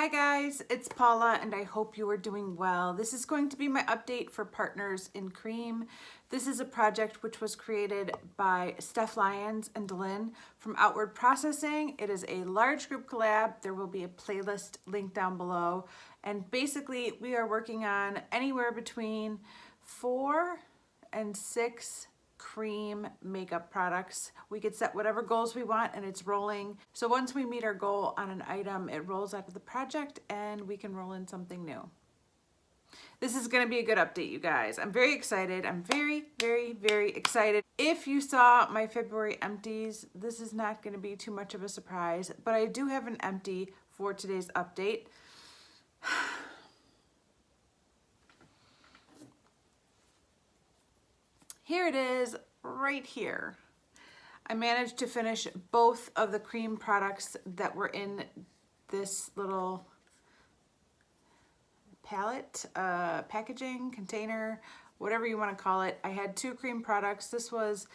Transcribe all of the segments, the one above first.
Hi guys, it's Paula and I hope you are doing well. This is going to be my update for Partners in Cream. This is a project which was created by Steph Lyons and Delyn from Outward Processing. It is a large group collab. There will be a playlist linked down below. And basically we are working on anywhere between 4 and 6 cream makeup products. We could set whatever goals we want and it's rolling. So once we meet our goal on an item, it rolls out of the project and we can roll in something new. This is going to be a good update, you guys. I'm very excited. I'm very, very, very excited. If you saw my February empties, this is not going to be too much of a surprise, but I do have an empty for today's update. Here it is right here. I managed to finish both of the cream products that were in this little palette, packaging, container, whatever you want to call it. I had 2 cream products. This was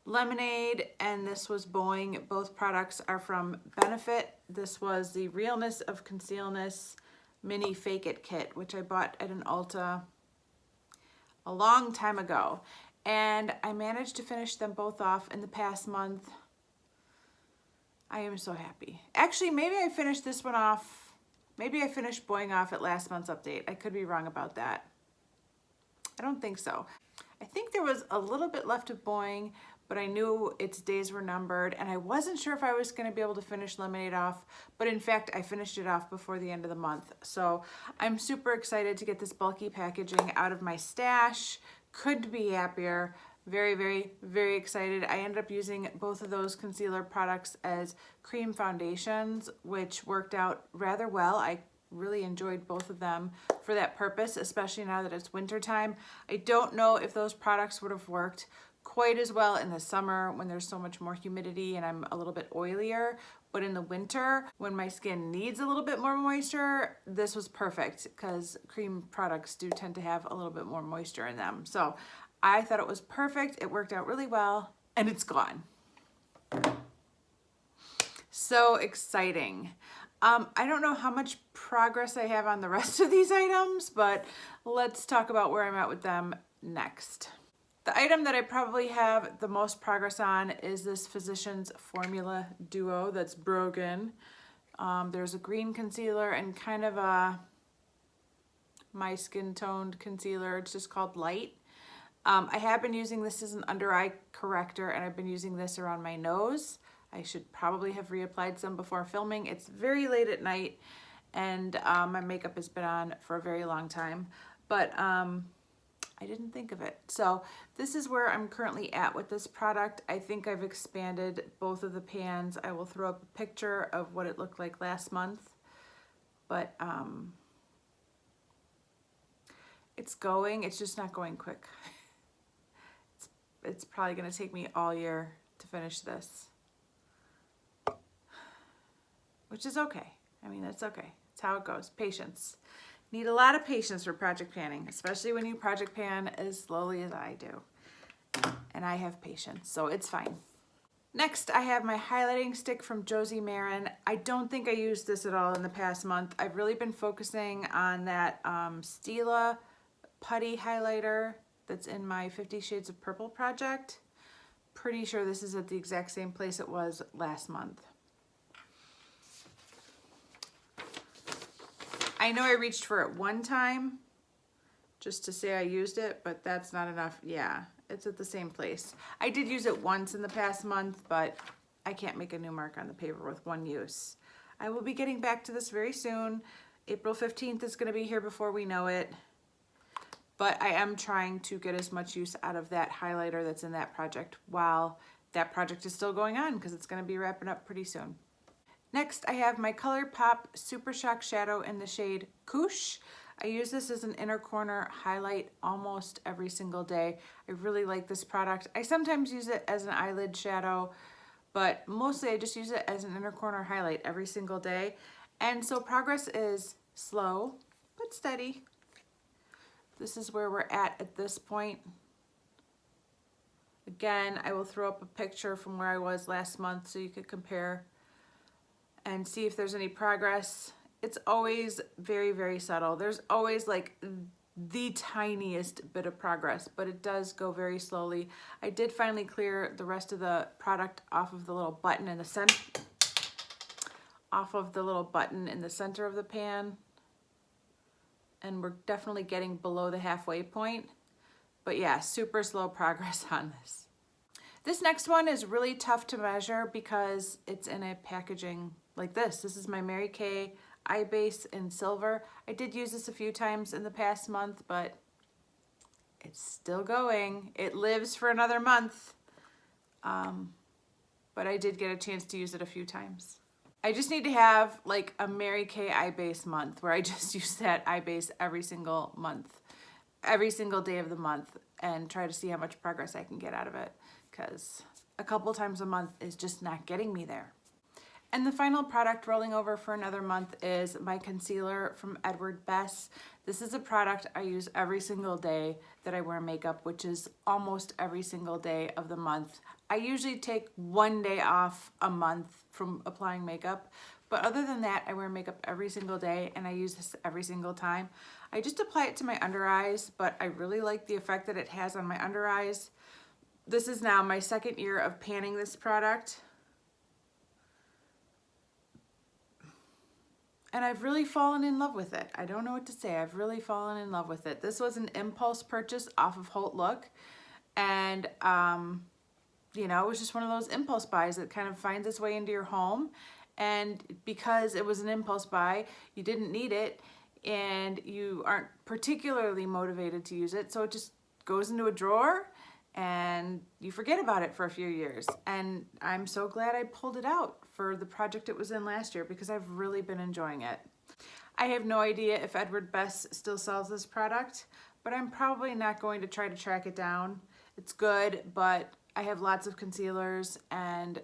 Lemonade and this was Boing. Both products are from Benefit. This was the Realness of Concealness Mini Fake It Kit, which I bought at an Ulta a long time ago. And I managed to finish them both off in the past month. I am so happy. Actually, maybe I finished this one off. Maybe I finished Boing off at last month's update. I could be wrong about that. I don't think so. I think there was a little bit left of Boing, but I knew its days were numbered and I wasn't sure if I was going to be able to finish Lemonade off, but in fact I finished it off before the end of the month. So I'm super excited to get this bulky packaging out of my stash. Couldn't be happier. Very, very, very excited. I ended up using both of those concealer products as cream foundations, which worked out rather well. I really enjoyed both of them for that purpose, especially now that it's winter time. I don't know if those products would have worked quite as well in the summer when there's so much more humidity and I'm a little bit oilier, but in the winter when my skin needs a little bit more moisture, this was perfect because cream products do tend to have a little bit more moisture in them. So I thought it was perfect. It worked out really well and it's gone. So exciting. I don't know how much progress I have on the rest of these items, but let's talk about where I'm at with them next. The item that I probably have the most progress on is this Physicians Formula Duo that's broken. There's a green concealer and kind of a my skin toned concealer. It's just called Light. I have been using this as an under eye corrector and I've been using this around my nose. I should probably have reapplied some before filming. It's very late at night and my makeup has been on for a very long time, but I didn't think of it. So this is where I'm currently at with this product. I think I've expanded both of the pans. I will throw up a picture of what it looked like last month, but it's going, it's just not going quick. It's probably gonna take me all year to finish this, which is okay. I mean, that's okay. It's how it goes. Patience. Need a lot of patience for project panning, especially when you project pan as slowly as I do. And I have patience, so it's fine. Next, I have my highlighting stick from Josie Maran. I don't think I used this at all in the past month. I've really been focusing on that Stila putty highlighter that's in my 50 Shades of Purple project. Pretty sure this is at the exact same place it was last month. I know I reached for it one time just to say I used it, but that's not enough. Yeah, it's at the same place. I did use it once in the past month, but I can't make a new mark on the paper with one use. I will be getting back to this very soon. April 15th is going to be here before we know it. But I am trying to get as much use out of that highlighter that's in that project while that project is still going on because it's going to be wrapping up pretty soon. Next, I have my Colourpop Super Shock Shadow in the shade Couche. I use this as an inner corner highlight almost every single day. I really like this product. I sometimes use it as an eyelid shadow, but mostly I just use it as an inner corner highlight every single day. And so progress is slow, but steady. This is where we're at this point. Again, I will throw up a picture from where I was last month so you could compare and see if there's any progress. it's always very, very subtle. There's always like the tiniest bit of progress, but it does go very slowly. I did finally clear the rest of the product off of the little button in the center, of the pan. And we're definitely getting below the halfway point. But yeah, super slow progress on this. This next one is really tough to measure because it's in a packaging like this. This is my Mary Kay Eye Base in silver. I did use this a few times in the past month, but it's still going. It lives for another month. But I did get a chance to use it a few times. I just need to have like a Mary Kay Eye Base month where I just use that eye base every single month, every single day of the month, and try to see how much progress I can get out of it, because a couple times a month is just not getting me there. And the final product rolling over for another month is my concealer from Edward Bess. This is a product I use every single day that I wear makeup, which is almost every single day of the month. I usually take one day off a month from applying makeup, but other than that, I wear makeup every single day and I use this every single time. I just apply it to my under eyes, but I really like the effect that it has on my under eyes. This is now my second year of panning this product. And I've really fallen in love with it. I don't know what to say. I've really fallen in love with it. This was an impulse purchase off of Holt Look. And, you know, it was just one of those impulse buys that kind of finds its way into your home. And because it was an impulse buy, you didn't need it and you aren't particularly motivated to use it. So it just goes into a drawer and you forget about it for a few years. And I'm so glad I pulled it out for the project it was in last year because I've really been enjoying it. I have no idea if Edward Bess still sells this product, but I'm probably not going to try to track it down. It's good, but I have lots of concealers and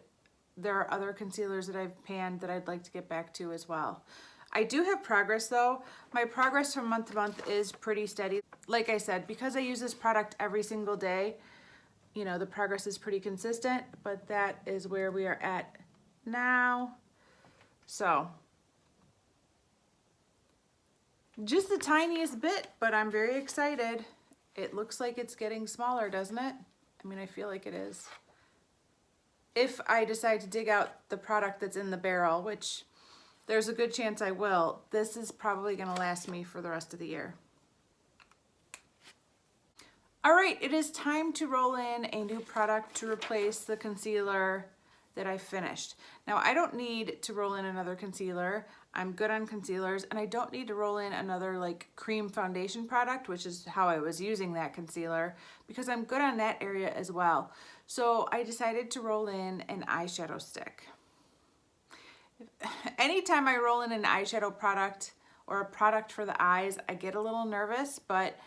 there are other concealers that I've panned that I'd like to get back to as well. I do have progress though. My progress from month to month is pretty steady. Like I said, because I use this product every single day, you know, the progress is pretty consistent, but that is where we are at now. So just the tiniest bit, but I'm very excited. It looks like it's getting smaller, doesn't it? I mean, I feel like it is. If I decide to dig out the product that's in the barrel, which there's a good chance I will, this is probably gonna last me for the rest of the year. All right, it is time to roll in a new product to replace the concealer that I finished. Now, I don't need to roll in another concealer. I'm good on concealers, and I don't need to roll in another like cream foundation product, which is how I was using that concealer, because I'm good on that area as well. So I decided to roll in an eyeshadow stick. Anytime I roll in an eyeshadow product or a product for the eyes, I get a little nervous, but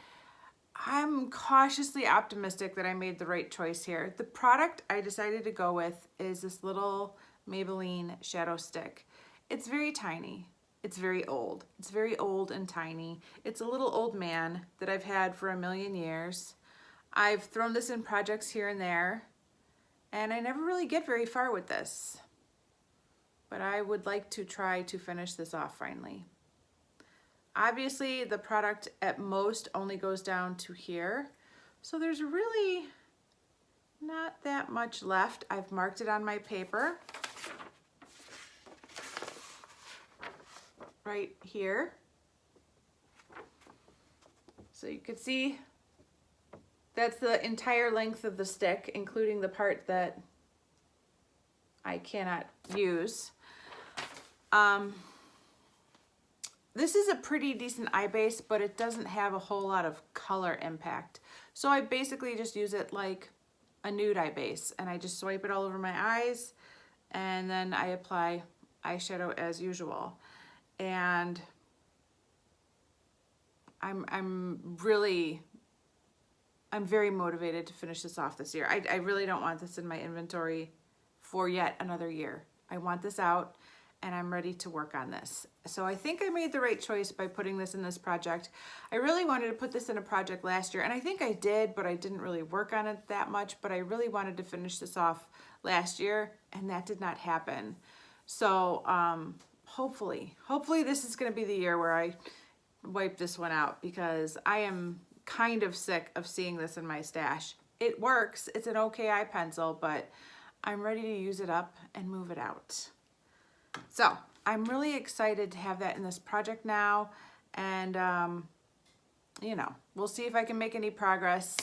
I'm cautiously optimistic that I made the right choice here. The product I decided to go with is this little Maybelline shadow stick. It's very tiny. It's very old. It's very old and tiny. It's a little old man that I've had for a million years. I've thrown this in projects here and there, and I never really get very far with this. But I would like to try to finish this off finally. Obviously, the product at most only goes down to here. So there's really not that much left. I've marked it on my paper right here. So you can see that's the entire length of the stick, including the part that I cannot use. This is a pretty decent eye base, but it doesn't have a whole lot of color impact. So I basically just use it like a nude eye base, and I just swipe it all over my eyes, and then I apply eyeshadow as usual. And I'm very motivated to finish this off this year. I really don't want this in my inventory for yet another year. I want this out, and I'm ready to work on this. So I think I made the right choice by putting this in this project. I really wanted to put this in a project last year, and I think I did, but I didn't really work on it that much, but I really wanted to finish this off last year, and that did not happen. So hopefully this is gonna be the year where I wipe this one out, because I am kind of sick of seeing this in my stash. It works, it's an okay eye pencil, but I'm ready to use it up and move it out. So I'm really excited to have that in this project now, and you know, we'll see if I can make any progress.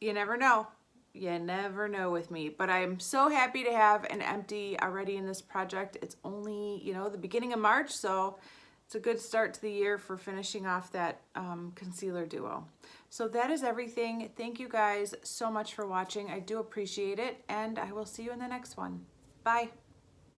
You never know. You never know with me, but I'm so happy to have an empty already in this project. It's only, you know, the beginning of March, so it's a good start to the year for finishing off that concealer duo. So that is everything. Thank you guys so much for watching. I do appreciate it, and I will see you in the next one. Bye.